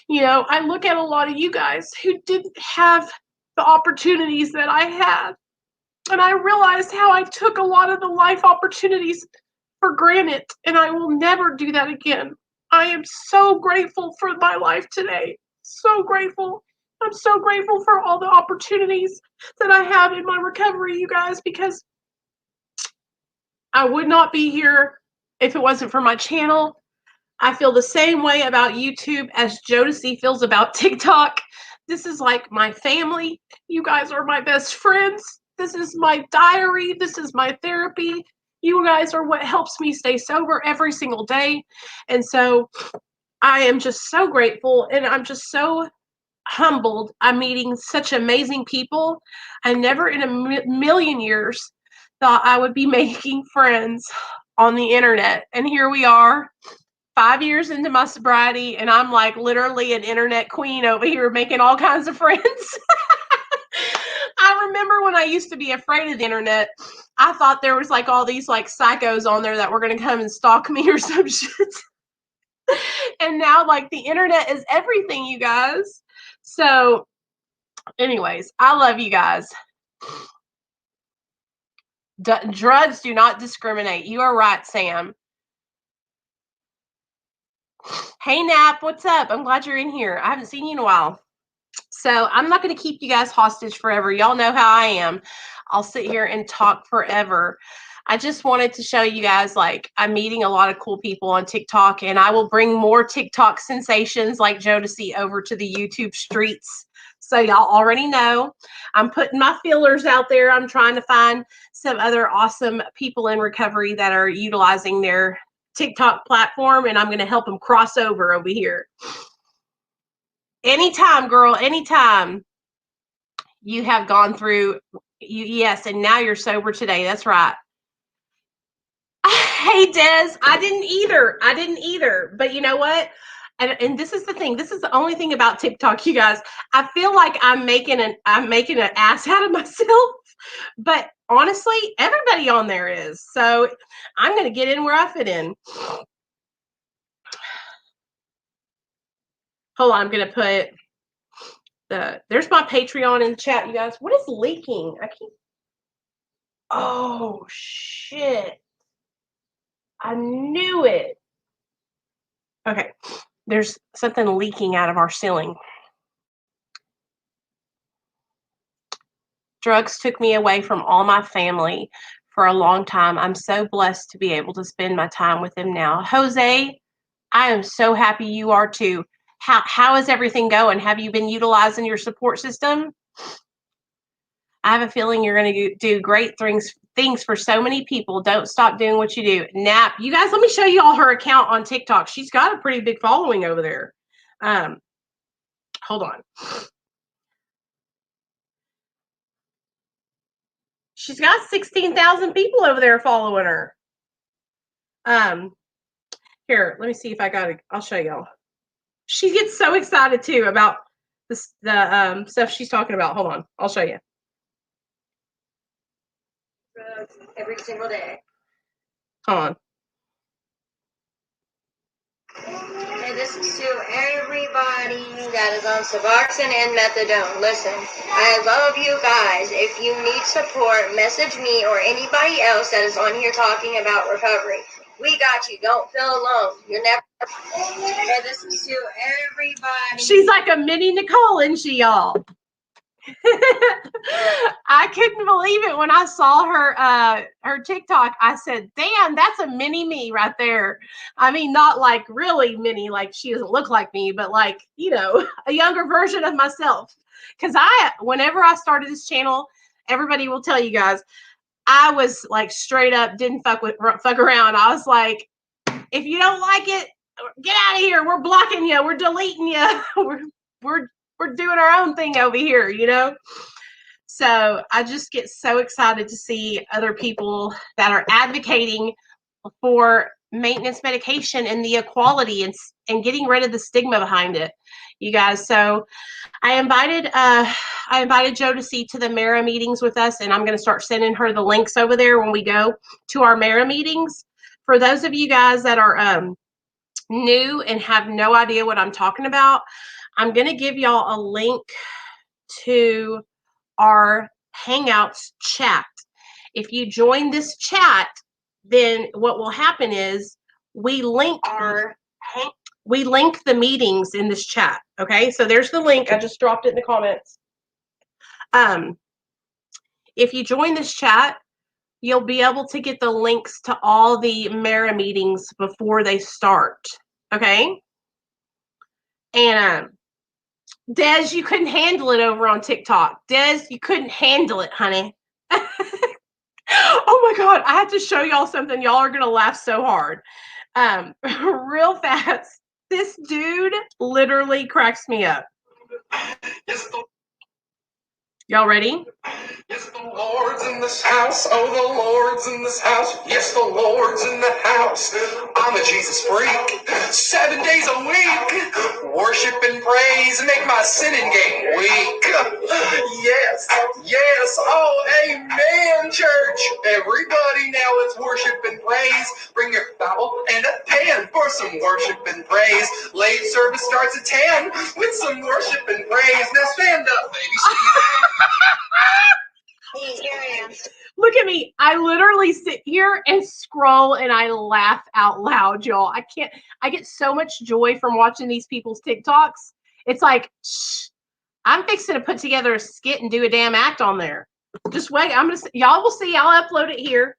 You know, I look at a lot of you guys who didn't have the opportunities that I had. And I realized how I took a lot of the life opportunities for granted, and I will never do that again. I am so grateful for my life today. So grateful. I'm so grateful for all the opportunities that I have in my recovery, you guys, because I would not be here if it wasn't for my channel. I feel the same way about YouTube as Jodicie feels about TikTok. This is like my family. You guys are my best friends. This is my diary. This is my therapy. You guys are what helps me stay sober every single day. And so I am just so grateful, and I'm just so humbled. I'm meeting such amazing people. I never in a million years thought I would be making friends on the internet. And here we are, 5 years into my sobriety, and I'm like literally an internet queen over here making all kinds of friends. I remember when I used to be afraid of the internet, I thought there was like all these like psychos on there that were going to come and stalk me or some shit. And now like the internet is everything, you guys. So anyways, I love you guys. Drugs do not discriminate. You are right, Sam. Hey, Nap, what's up? I'm glad you're in here. I haven't seen you in a while. So I'm not going to keep you guys hostage forever. Y'all know how I am. I'll sit here and talk forever. I just wanted to show you guys, like, I'm meeting a lot of cool people on TikTok, and I will bring more TikTok sensations like Jodicie over to the YouTube streets. So y'all already know I'm putting my feelers out there. I'm trying to find some other awesome people in recovery that are utilizing their TikTok platform, and I'm going to help them cross over here. Anytime, girl, anytime you have gone through, yes, and now you're sober today. That's right. Hey, Des, I didn't either. But you know what? And this is the thing. This is the only thing about TikTok, you guys. I feel like I'm making an ass out of myself. But honestly, everybody on there is. So I'm going to get in where I fit in. Hold on, I'm going to put there's my Patreon in the chat, you guys. What is leaking? Oh, shit. I knew it. Okay, there's something leaking out of our ceiling. Drugs took me away from all my family for a long time. I'm so blessed to be able to spend my time with them now. Jose, I am so happy you are too. How is everything going? Have you been utilizing your support system? I have a feeling you're going to do great things for so many people. Don't stop doing what you do. Nap, you guys, let me show you all her account on TikTok. She's got a pretty big following over there. Hold on. She's got 16,000 people over there following her. Here, let me see if I got it. I'll show y'all. She gets so excited too about the stuff she's talking about. Hold on, I'll show you. Every single day. Hold on. Hey, this is to everybody that is on Suboxone and Methadone. Listen, I love you guys. If you need support, message me or anybody else that is on here talking about recovery. We got you. Don't feel alone. You're never. Hey, this is to everybody. She's like a mini Nicole, isn't she, y'all? I couldn't believe it when I saw her TikTok. I said, damn, that's a mini me right there. I mean, not like really mini, like she doesn't look like me, but like, you know, a younger version of myself. Because whenever I started this channel, everybody will tell you guys, I was like straight up didn't fuck around. I was like, if you don't like it, get out of here. We're blocking you. We're deleting you. We're doing our own thing over here, you know? So I just get so excited to see other people that are advocating for maintenance medication and the equality and getting rid of the stigma behind it, you guys. So I invited Jodicie to the Mara meetings with us, and I'm going to start sending her the links over there when we go to our Mara meetings. For those of you guys that are new and have no idea what I'm talking about, I'm going to give y'all a link to our Hangouts chat. If you join this chat, then what will happen is we link the meetings in this chat. Okay, so there's the link. I just dropped it in the comments. If you join this chat, you'll be able to get the links to all the Mara meetings before they start. Okay, and Des, you couldn't handle it over on TikTok. Des, you couldn't handle it, honey. Oh my God, I have to show y'all something. Y'all are gonna laugh so hard. Real fast. This dude literally cracks me up. Y'all ready? Yes, the Lord's in this house. Oh, the Lord's in this house. Yes, the Lord's in the house. I'm a Jesus freak. 7 days a week. Worship and praise make my sinning game weak. Yes, yes. Oh, amen, church. Everybody now is worship and praise. Bring your Bible and a pen for some worship and praise. Late service starts at 10 with some worship and praise. Now stand up, baby. Look at me. I literally sit here and scroll and I laugh out loud, y'all. I get so much joy from watching these people's TikToks. It's like, shh, I'm fixing to put together a skit and do a damn act on there. Just wait. Y'all will see. I'll upload it here.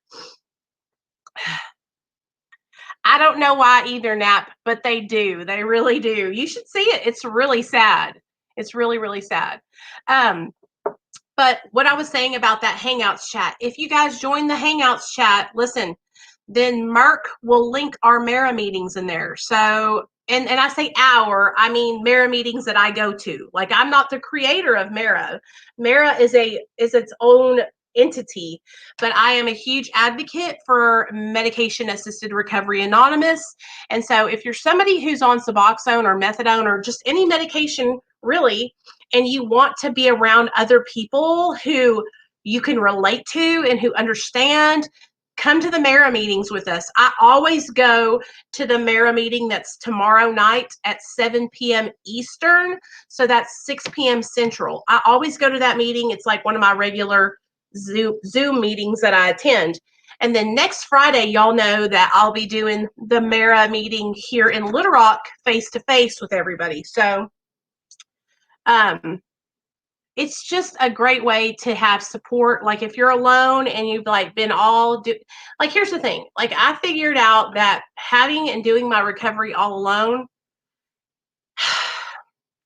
I don't know why either, Nap, but they do. They really do. You should see it. It's really sad. It's really, really sad. But what I was saying about that Hangouts chat, if you guys join the Hangouts chat, listen, then Mark will link our Mara meetings in there. So, and I say our, I mean Mara meetings that I go to. Like, I'm not the creator of Mara. Mara is its own entity, but I am a huge advocate for Medication Assisted Recovery Anonymous. And so if you're somebody who's on Suboxone or methadone or just any medication really, and you want to be around other people who you can relate to and who understand, come to the Mara meetings with us. I always go to the Mara meeting that's tomorrow night at 7 p.m. Eastern. So that's 6 p.m. Central. I always go to that meeting. It's like one of my regular Zoom meetings that I attend. And then next Friday, y'all know that I'll be doing the Mara meeting here in Little Rock face-to-face with everybody. So it's just a great way to have support. Like if you're alone and you've like been like, here's the thing. Like I figured out that having and doing my recovery all alone,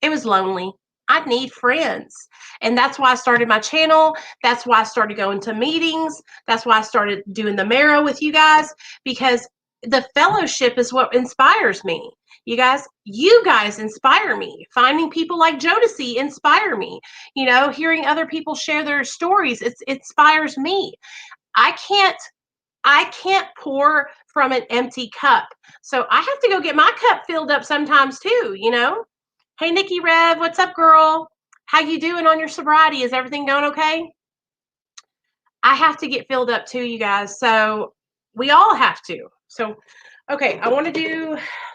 it was lonely. I need friends. And that's why I started my channel. That's why I started going to meetings. That's why I started doing the Marrow with you guys, because the fellowship is what inspires me. You guys inspire me. Finding people like Jodicie inspire me. You know, hearing other people share their stories, it inspires me. I can't pour from an empty cup. So I have to go get my cup filled up sometimes too, you know? Hey, Nikki Rev, what's up, girl? How you doing on your sobriety? Is everything going okay? I have to get filled up too, you guys. So we all have to. So, okay,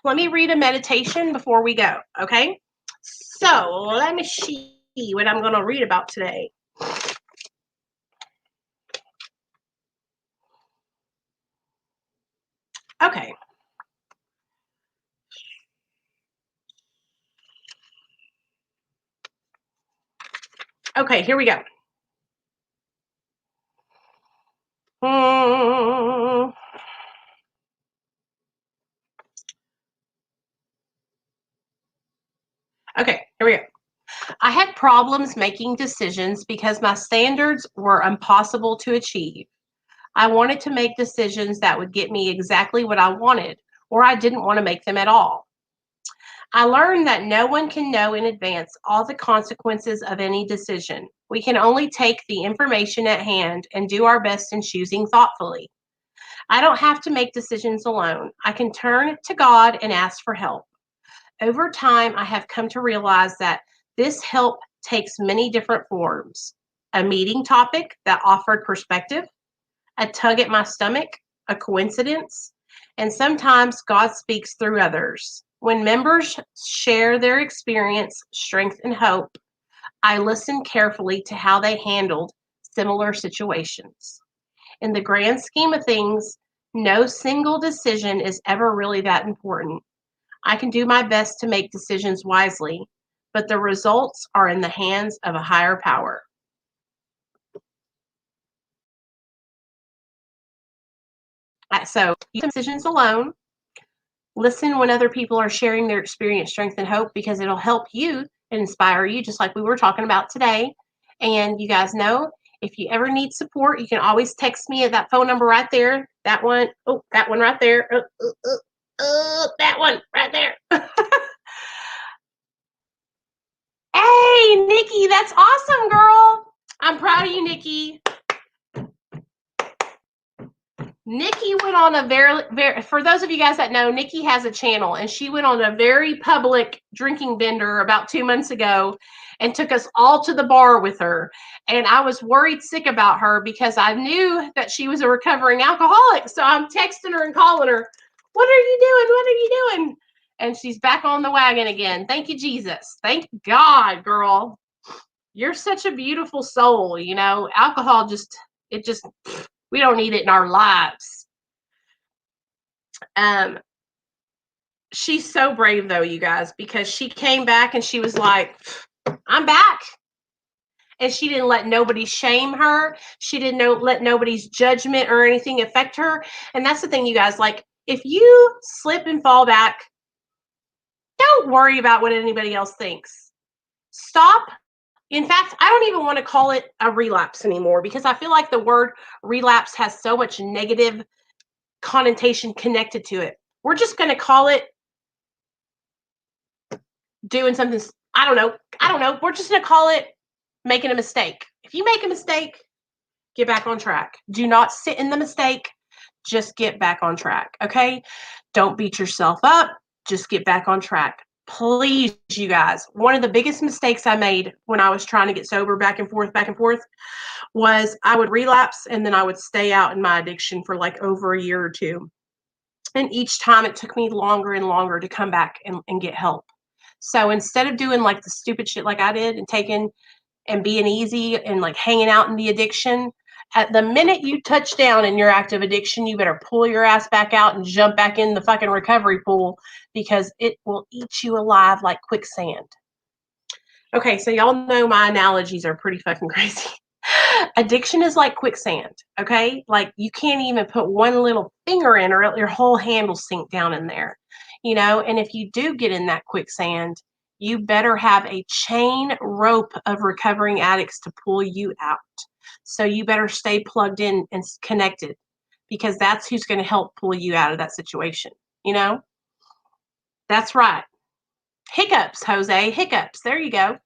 let me read a meditation before we go, okay? So let me see what I'm going to read about today. Okay. Okay, here we go. Okay, here we go. I had problems making decisions because my standards were impossible to achieve. I wanted to make decisions that would get me exactly what I wanted, or I didn't want to make them at all. I learned that no one can know in advance all the consequences of any decision. We can only take the information at hand and do our best in choosing thoughtfully. I don't have to make decisions alone. I can turn to God and ask for help. Over time, I have come to realize that this help takes many different forms. A meeting topic that offered perspective, a tug at my stomach, a coincidence, and sometimes God speaks through others. When members share their experience, strength, and hope, I listen carefully to how they handled similar situations. In the grand scheme of things, no single decision is ever really that important. I can do my best to make decisions wisely, but the results are in the hands of a higher power. So you make decisions alone. Listen when other people are sharing their experience, strength, and hope, because it'll help you and inspire you, just like we were talking about today. And you guys know, if you ever need support, you can always text me at that phone number right there. That one. Oh, that one right there. That one right there. Hey, Nikki, that's awesome, girl. I'm proud of you, Nikki. Nikki went on a very, for those of you guys that know, Nikki has a channel, and she went on a very public drinking bender about 2 months ago and took us all to the bar with her. And I was worried sick about her because I knew that she was a recovering alcoholic. So I'm texting her and calling her, what are you doing? What are you doing? And she's back on the wagon again. Thank you, Jesus. Thank God, girl. You're such a beautiful soul. You know, alcohol we don't need it in our lives. She's so brave though, you guys, because she came back and she was like, I'm back. And she didn't let nobody shame her. She didn't let nobody's judgment or anything affect her. And that's the thing, you guys, like, if you slip and fall back, don't worry about what anybody else thinks. Stop. In fact, I don't even want to call it a relapse anymore, because I feel like the word relapse has so much negative connotation connected to it. We're just going to call it doing something. I don't know. We're just going to call it making a mistake. If you make a mistake, get back on track. Do not sit in the mistake. Just get back on track. Okay. Don't beat yourself up. Just get back on track. Please, you guys. One of the biggest mistakes I made when I was trying to get sober back and forth, was I would relapse and then I would stay out in my addiction for like over a year or two. And each time it took me longer and longer to come back and get help. So instead of doing like the stupid shit like I did and taking and being easy and like hanging out in the addiction, at the minute you touch down in your active addiction, you better pull your ass back out and jump back in the fucking recovery pool, because it will eat you alive like quicksand. Okay, so y'all know my analogies are pretty fucking crazy. Addiction is like quicksand, okay? Like, you can't even put one little finger in or your whole hand will sink down in there, you know? And if you do get in that quicksand, you better have a chain rope of recovering addicts to pull you out. So you better stay plugged in and connected, because that's who's going to help pull you out of that situation, you know? That's right. Hiccups, Jose, hiccups. There you go.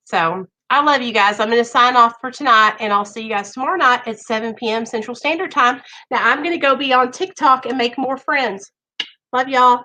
So I love you guys. I'm going to sign off for tonight, and I'll see you guys tomorrow night at 7 p.m. Central Standard Time. Now I'm going to go be on TikTok and make more friends. Love y'all.